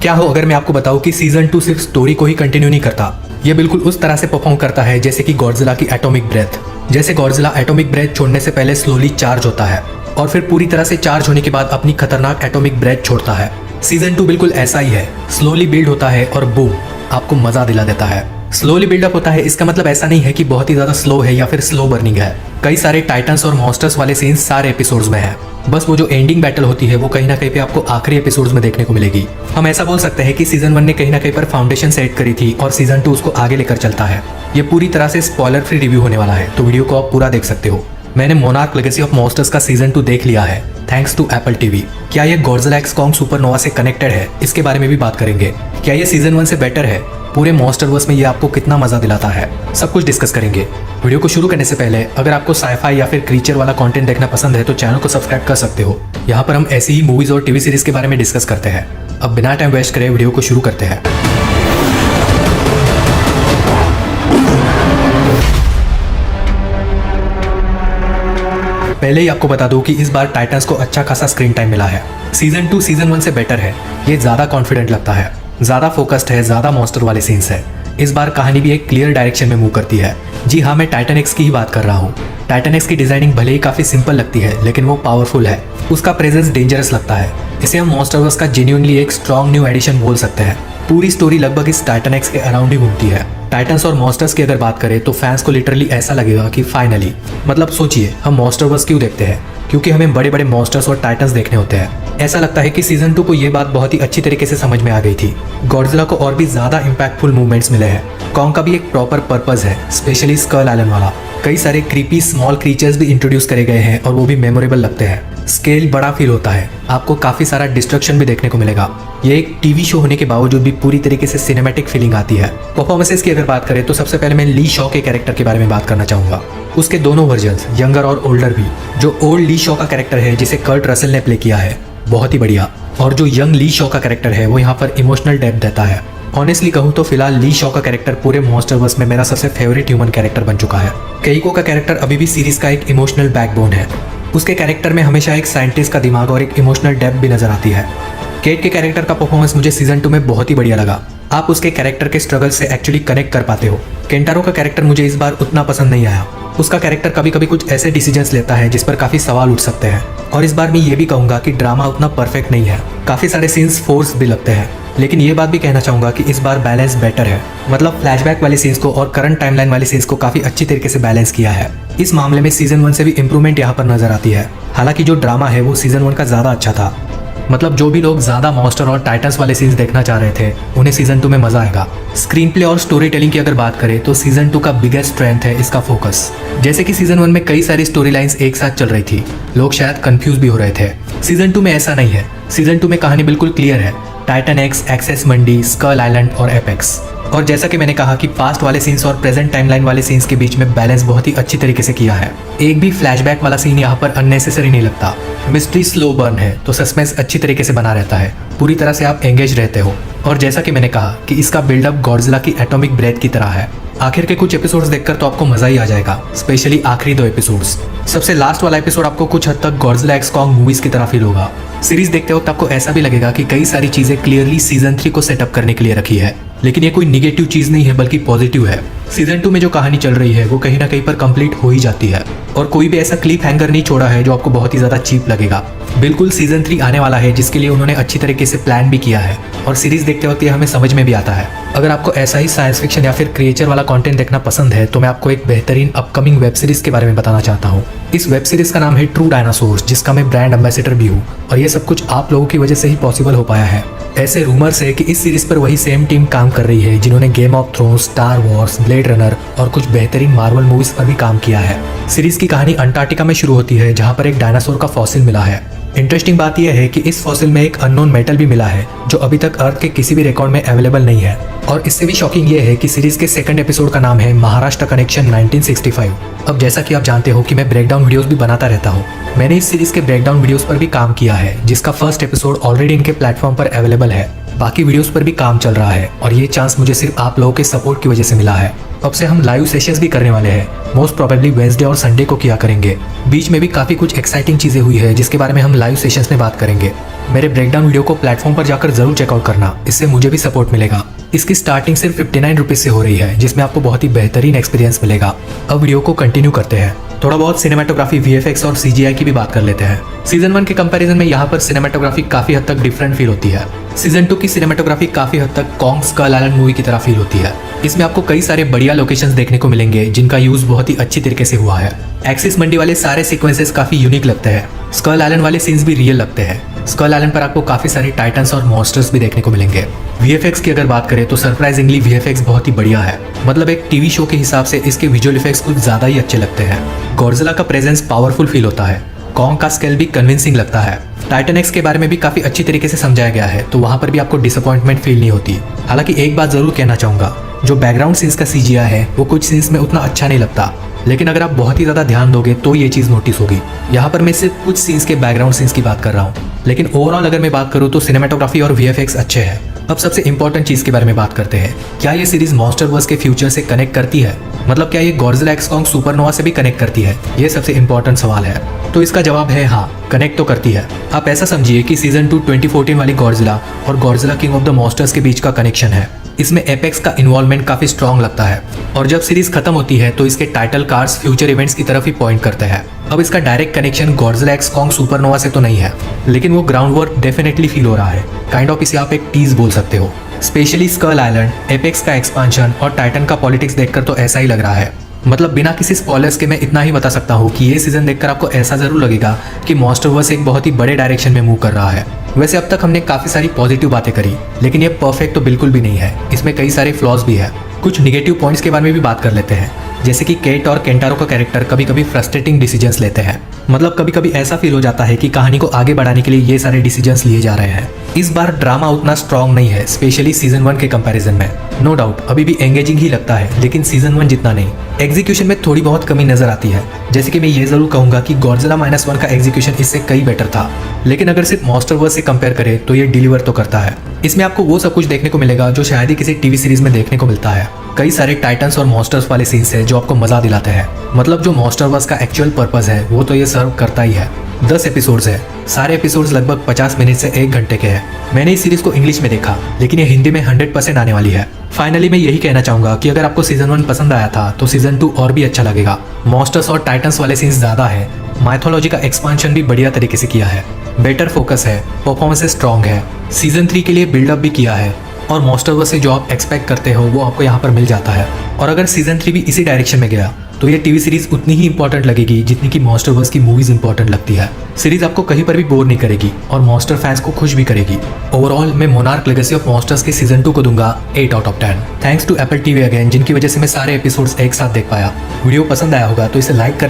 क्या हो अगर मैं आपको बताऊं कि सीजन 2 सिर्फ स्टोरी को ही कंटिन्यू नहीं करता, ये बिल्कुल उस तरह से परफॉर्म करता है जैसे कि गॉडजिला की एटॉमिक ब्रेथ। जैसे गॉडजिला एटॉमिक ब्रेथ छोड़ने से पहले स्लोली चार्ज होता है और फिर पूरी तरह से चार्ज होने के बाद अपनी खतरनाक एटॉमिक ब्रेथ छोड़ता है। सीजन 2 बिल्कुल ऐसा ही है, स्लोली बिल्ड होता है और बूम, आपको मजा दिला देता है। स्लोली बिल्डअप होता है, इसका मतलब ऐसा नहीं है कि बहुत ही ज्यादा स्लो है या फिर स्लो बर्निंग है। कई सारे टाइटन्स और मॉन्स्टर्स वाले सीन्स सारे एपिसोड्स में है। बस वो जो एंडिंग बैटल होती है वो कहीं ना कहीं पे आपको आखिरी एपिसोड्स में देखने को मिलेगी। हम ऐसा बोल सकते हैं कि सीजन 1 ने कहीं ना कहीं पर फाउंडेशन सेट करी थी और सीजन 2 उसको आगे लेकर चलता है। ये पूरी तरह से स्पॉइलर फ्री रिव्यू होने वाला है, तो वीडियो को आप पूरा देख सकते हो। मैंने मोनार्क लेगेसी ऑफ मॉन्स्टर्स का सीजन 2 देख लिया है, थैंक्स टू एप्पल टीवी। क्या ये गॉडजिला एक्स कॉन्ग सुपरनोवा से कनेक्टेड है, इसके बारे में भी बात करेंगे। क्या ये सीजन 1 से बेटर है, पूरे मॉन्स्टरवर्स में ये आपको कितना मजा दिलाता है, सब कुछ डिस्कस करेंगे। वीडियो को शुरू करने से पहले अगर आपको साइफाई या फिर क्रीचर वाला कंटेंट देखना पसंद है तो चैनल को सब्सक्राइब कर सकते हो। यहाँ पर हम ऐसी ही मूवीज और टीवी सीरीज के बारे में डिस्कस करते हैं। अब बिना टाइम वेस्ट करे वीडियो को शुरू करते हैं। पहले ही आपको बता दूं कि इस बार टाइटन्स को अच्छा खासा स्क्रीन टाइम मिला है। सीजन 2 सीजन 1 से बेटर है, ये ज्यादा कॉन्फिडेंट लगता है, ज्यादा फोकस्ड है, ज्यादा मॉन्स्टर वाले सीन्स है। इस बार कहानी भी एक क्लियर डायरेक्शन में मूव करती है। जी हाँ, मैं टाइटन एक्स की ही बात कर रहा हूँ। टाइटन एक्स की डिजाइनिंग भले ही काफी सिंपल लगती है, लेकिन वो पावरफुल है, उसका प्रेजेंस डेंजरस लगता है। इसे हम मॉन्स्टरवर्स का जेन्युइनली एक स्ट्रॉन्ग न्यू एडिशन बोल सकते हैं। पूरी स्टोरी लगभग इस टाइटन एक्स के अराउंड ही घूमती है। टाइटन्स और मॉन्स्टर्स की अगर बात करें तो फैंस को लिटरली ऐसा लगेगा कि फाइनली, मतलब सोचिए, हम मॉन्स्टरवर्स क्यों देखते हैं? क्योंकि हमें बड़े बड़े मॉन्स्टर्स और टाइटन्स देखने होते हैं। ऐसा लगता है कि सीजन 2 को ये बात बहुत ही अच्छी तरीके से समझ में आ गई थी। गॉडजिला को और भी ज्यादा इंपैक्टफुल मूवमेंट्स मिले हैं। कॉन्ग का भी एक प्रॉपर पर्पस है, स्पेशली स्कल आइलैंड वाला। कई सारे क्रीपी स्मॉल क्रीचर्स भी इंट्रोड्यूस करे गए हैं और वो भी मेमोरेबल लगते हैं। स्केल बड़ा फील होता है, आपको काफी सारा डिस्ट्रक्शन भी देखने को मिलेगा। ये एक टीवी शो होने के बावजूद भी पूरी तरीके से सिनेमैटिक फीलिंग आती है। परफॉर्मेंसेस की अगर बात करें तो सबसे पहले मैं ली शॉ के कैरेक्टर के बारे में बात करना चाहूंगा। उसके दोनों वर्जन्स, यंगर और ओल्डर भी। जो ओल्ड ली शॉ का कैरेक्टर है जिसे कर्ट रसेल ने प्ले किया है, बहुत ही बढ़िया। और जो यंग ली शॉ का कैरेक्टर है वो यहाँ पर इमोशनल डेप्थ देता है। ऑनेस्टली कहूँ तो फिलहाल ली शॉ का कैरेक्टर पूरे मॉन्स्टरवर्स में मेरा सबसे फेवरेट ह्यूमन कैरेक्टर बन चुका है। केइको का कैरेक्टर अभी भी सीरीज का एक इमोशनल बैकबोन है। उसके कैरेक्टर में हमेशा एक साइंटिस्ट का दिमाग और एक इमोशनल डेप्थ भी नजर आती है। केट के कैरेक्टर का परफॉर्मेंस मुझे सीजन 2 में बहुत ही बढ़िया लगा। आप उसके कैरेक्टर के स्ट्रगल से एक्चुअली कनेक्ट कर पाते हो। केंटारो का कैरेक्टर मुझे इस बार उतना पसंद नहीं आया। उसका कैरेक्टर कभी कभी कुछ ऐसे डिसीजंस लेता है जिस पर काफी सवाल उठ सकते हैं। और इस बार मैं ये भी कहूंगा कि ड्रामा उतना परफेक्ट नहीं है, काफी सारे सीन्स फोर्स भी लगते हैं। लेकिन ये बात भी कहना चाहूंगा कि इस बार बैलेंस बेटर है, मतलब फ्लैशबैक वाले सीन्स को और करंट टाइमलाइन वाले सीन्स को काफी अच्छी तरीके से बैलेंस किया है। इस मामले में सीजन 1 से भी इंप्रूवमेंट यहाँ पर नजर आती है। हालांकि जो ड्रामा है वो सीजन 1 का ज्यादा अच्छा था। मतलब जो भी लोग ज्यादा मॉन्स्टर और टाइटन्स वाले सीन्स देखना चाह रहे थे उन्हें सीजन 2 में मजा आएगा। स्क्रीन प्ले और स्टोरी टेलिंग की अगर बात करें तो सीजन 2 का बिगेस्ट स्ट्रेंथ है इसका फोकस। जैसे कि सीजन 1 में कई सारी स्टोरी लाइंस एक साथ चल रही थी, लोग शायद कंफ्यूज भी हो रहे थे। सीजन 2 में ऐसा नहीं है। सीजन 2 में कहानी बिल्कुल क्लियर है। टाइटन एक्स, एक्सेस मंडी, स्कल आइलैंड और एपेक्स। और जैसा कि मैंने कहा कि पास्ट वाले सीन्स और प्रेजेंट टाइमलाइन वाले सीन्स के बीच में बैलेंस बहुत ही अच्छी तरीके से किया है। एक भी फ्लैशबैक वाला सीन यहाँ पर अननेसेसरी नहीं लगता। मिस्ट्री स्लो बर्न है तो सस्पेंस अच्छी तरीके से बना रहता है, पूरी तरह से आप एंगेज रहते हो। और जैसा कि मैंने कहा कि इसका बिल्डअप गॉडजिला की एटॉमिक ब्रेथ की तरह है। आखिर के कुछ एपिसोड्स देखकर तो आपको मजा ही आ जाएगा, स्पेशली आखिरी 2 एपिसोड्स। सबसे लास्ट वाला एपिसोड आपको कुछ हद तक गॉडजिला एक्स कॉन्ग मूवीज की तरह फील होगा। सीरीज देखते वक्त आपको ऐसा भी लगेगा कि कई सारी चीजें क्लियरली सीजन 3 को सेटअप करने के लिए रखी है, लेकिन ये कोई निगेटिव चीज नहीं है बल्कि पॉजिटिव है। सीजन 2 में जो कहानी चल रही है वो कहीं ना कहीं पर कंप्लीट हो ही जाती है और कोई भी ऐसा क्लिप हैंगर नहीं छोड़ा है जो आपको बहुत ही ज्यादा चीप लगेगा। बिल्कुल सीजन 3 आने वाला है जिसके लिए उन्होंने अच्छी तरीके से प्लान भी किया है और सीरीज देखते वक्त ये हमें समझ में भी आता है। अगर आपको ऐसा ही साइंस फिक्शन या फिर क्रिएचर वाला कंटेंट देखना पसंद है तो मैं आपको एक बेहतरीन अपकमिंग वेब सीरीज के बारे में बताना चाहता हूँ। इस वेब सीरीज का नाम है ट्रू डायनासोर्स, जिसका मैं ब्रांड एम्बेसडर भी हूँ और ये सब कुछ आप लोगों की वजह से ही पॉसिबल हो पाया है। ऐसे रूमर्स है कि इस सीरीज पर वही सेम टीम काम कर रही है जिन्होंने game of thrones, star Wars, blade runner और कुछ बेहतरीन मार्वल मूवीज पर भी काम किया है। सीरीज की कहानी अंटार्कटिका में शुरू होती है जहाँ पर एक डायनासोर का फॉसिल मिला है। इंटरेस्टिंग बात यह है कि इस फॉसिल में एक अननोन मेटल भी मिला है जो अभी तक अर्थ के किसी भी रिकॉर्ड में अवेलेबल नहीं है। और इससे भी शॉकिंग ये है कि सीरीज के सेकंड एपिसोड का नाम है महाराष्ट्र कनेक्शन 1965। अब जैसा कि आप जानते हो कि मैं ब्रेकडाउन वीडियोस भी बनाता रहता हूँ, मैंने इस सीरीज के ब्रेकडाउन वीडियोस पर भी काम किया है जिसका फर्स्ट एपिसोड ऑलरेडी इनके प्लेटफॉर्म पर अवेलेबल है। बाकी वीडियोस पर भी काम चल रहा है और ये चांस मुझे सिर्फ आप लोगों के सपोर्ट की वजह से मिला है। अब से हम लाइव सेशंस भी करने वाले हैं, मोस्ट प्रोबेबली वेडनेसडे और संडे को किया करेंगे। बीच में भी काफ़ी कुछ एक्साइटिंग चीज़ें हुई है जिसके बारे में हम लाइव सेशंस में बात करेंगे। मेरे ब्रेकडाउन वीडियो को प्लेटफॉर्म पर जाकर जरूर चेकआउट करना, इससे मुझे भी सपोर्ट मिलेगा। इसकी स्टार्टिंग सिर्फ 59 रुपीज़ से हो रही है, जिसमें आपको बहुत ही बेहतरीन एक्सपीरियंस मिलेगा। अब वीडियो को कंटिन्यू करते हैं। थोड़ा बहुत सिनेमाटोग्राफी, VFX और CGI की भी बात कर लेते हैं। सीजन 1 के कंपैरिजन में यहाँ पर सिनेमाटोग्राफी काफी हद तक डिफरेंट फील होती है। सीजन 2 की सिनेमाटोग्राफी काफी हद तक कॉन्ग स्कल आइलैंड मूवी की तरह फील होती है। इसमें आपको कई सारे बढ़िया लोकेशंस देखने को मिलेंगे जिनका यूज बहुत ही अच्छी तरीके से हुआ है। एक्सिस मंडी वाले सारे सीक्वेंसेस काफी यूनिक लगते हैं। स्कल आइलैंड वाले सीन्स भी रियल लगते हैं। स्कल आइलैंड पर आपको काफी सारे टाइटन्स और मॉन्स्टर्स भी देखने को मिलेंगे। VFX की अगर बात करें तो सरप्राइजिंगली VFX बहुत ही बढ़िया है। मतलब एक टीवी शो के हिसाब से इसके विजुअल इफेक्ट्स कुछ ज्यादा ही अच्छे लगते हैं। गॉडजिला का प्रेजेंस पावरफुल फील होता है। कॉन्ग का स्केल भी कन्विंसिंग लगता है। टाइटन एक्स के बारे में भी काफी अच्छी तरीके से समझाया गया है, तो वहां पर भी आपको डिसअपॉइंटमेंट फील नहीं होती। हालांकि एक बात जरूर कहना चाहूंगा, जो बैकग्राउंड सीन्स का CGI है वो कुछ सीन्स में उतना अच्छा नहीं लगता, लेकिन अगर आप बहुत ही ज्यादा ध्यान दोगे तो ये चीज नोटिस होगी। यहाँ पर मैं सिर्फ कुछ सीन्स के बैकग्राउंड सीन्स की बात कर रहा हूँ, लेकिन ओवरऑल अगर मैं बात करूँ तो सिनेमाटोग्राफी और VFX अच्छे हैं। अब सबसे इंपॉर्टेंट चीज के बारे में बात करते हैं। क्या ये सीरीज मॉन्स्टरवर्स के फ्यूचर से कनेक्ट करती है? मतलब क्या ये गॉडजिला एक्स कॉन्ग सुपरनोवा से भी कनेक्ट करती है? ये सबसे इंपॉर्टेंट सवाल है। तो इसका जवाब है हाँ, कनेक्ट तो करती है। आप ऐसा समझिए कि सीजन 2 2014 वाली गॉडजिला और Godzilla king of the monsters के बीच का कनेक्शन है। इसमें एपेक्स का इन्वॉल्वमेंट काफी स्ट्रॉन्ग लगता है और जब सीरीज खत्म होती है तो इसके टाइटल कार्ड्स फ्यूचर इवेंट्स की तरफ ही पॉइंट करते हैं। अब इसका direct connection Godzilla x Kong supernova से तो नहीं है, लेकिन वो ग्राउंड वर्क डेफिनेटली फील हो रहा है। काइंड ऑफ इसे आप एक टीज बोल सकते हो। स्पेशली स्कल आइलैंड, एपेक्स का एक्सपांशन और टाइटन का पॉलिटिक्स देखकर तो ऐसा ही लग रहा है। मतलब बिना किसी स्पॉयलर्स के मैं इतना ही बता सकता हूँ कि ये सीजन देखकर आपको ऐसा जरूर लगेगा कि मॉन्स्टरवर्स एक बहुत ही बड़े डायरेक्शन में मूव कर रहा है। वैसे अब तक हमने काफी सारी पॉजिटिव बातें करी, लेकिन ये परफेक्ट तो बिल्कुल भी नहीं है। इसमें कई सारे फ्लॉज भी है। कुछ निगेटिव पॉइंट्स के बारे में भी बात कर लेते हैं, जैसे कि केट और केंटारो का कैरेक्टर कभी कभी फ्रस्ट्रेटिंग डिसीजंस लेते हैं। मतलब कभी कभी ऐसा फील हो जाता है कि कहानी को आगे बढ़ाने के लिए ये सारे डिसीजंस लिए जा रहे हैं। इस बार ड्रामा उतना स्ट्रॉन्ग नहीं है, स्पेशली सीजन 1 के कंपैरिजन में। नो डाउट अभी भी एंगेजिंग ही लगता है, लेकिन सीजन 1 जितना नहीं। एग्जीक्यूशन में थोड़ी बहुत कमी नजर आती है, जैसे कि मैं ये जरूर कहूंगा कि गॉडजिला -1 का एग्जीक्यूशन इससे कई बेटर था, लेकिन अगर सिर्फ मॉन्स्टरवर्स से कंपेयर करें तो ये डिलीवर तो करता है। इसमें आपको वो सब कुछ देखने को मिलेगा जो शायद ही किसी टीवी सीरीज में देखने को मिलता है। कई सारे टाइटन्स और मॉन्स्टर्स वाले सीन्स है जो आपको मजा दिलाते हैं। मतलब जो मॉन्स्टरवर्स का एक्चुअल पर्पस है वो तो ये सर्व करता ही है। 10 एपिसोड्स है। सारे एपिसोड्स लगभग 50 मिनट से 1 घंटे के हैं। मैंने इस सीरीज को इंग्लिश में देखा, लेकिन ये हिंदी में 100% आने वाली है। फाइनली मैं यही कहना चाहूंगा कि अगर आपको सीजन 1 पसंद आया था तो सीजन 2 और भी अच्छा लगेगा। मॉन्स्टर्स और टाइटन्स वाले सीन्स ज्यादा है। माइथोलॉजी का एक्सपांशन भी बढ़िया तरीके से किया है। बेटर फोकस है, परफॉर्मेंसेस स्ट्रॉन्ग है। सीजन 3 के लिए बिल्डअप भी किया है और मॉन्स्टरवर्स से जो आप एक्सपेक्ट करते हो वो आपको यहाँ पर मिल जाता है। और अगर सीजन 3 भी इसी डायरेक्शन में गया तो ये टीवी सीरीज उतनी ही इंपॉर्टेंट लगेगी जितनी कि मॉन्स्टरवर्स की मूवीज इंपॉर्टेंट लगती है। सीरीज आपको कहीं पर भी बोर नहीं करेगी और मॉन्स्टर फैंस को खुश भी करेगी। ओवरऑल मैं मोनार्क लेगेसी ऑफ मॉन्स्टर्स के सीजन 2 को दूंगा 8 out of 10। Thanks to Apple TV again, जिनकी वजह से मैं सारे एपिसोड्स एक साथ देख पाया। वीडियो पसंद आया होगा तो इसे लाइक कर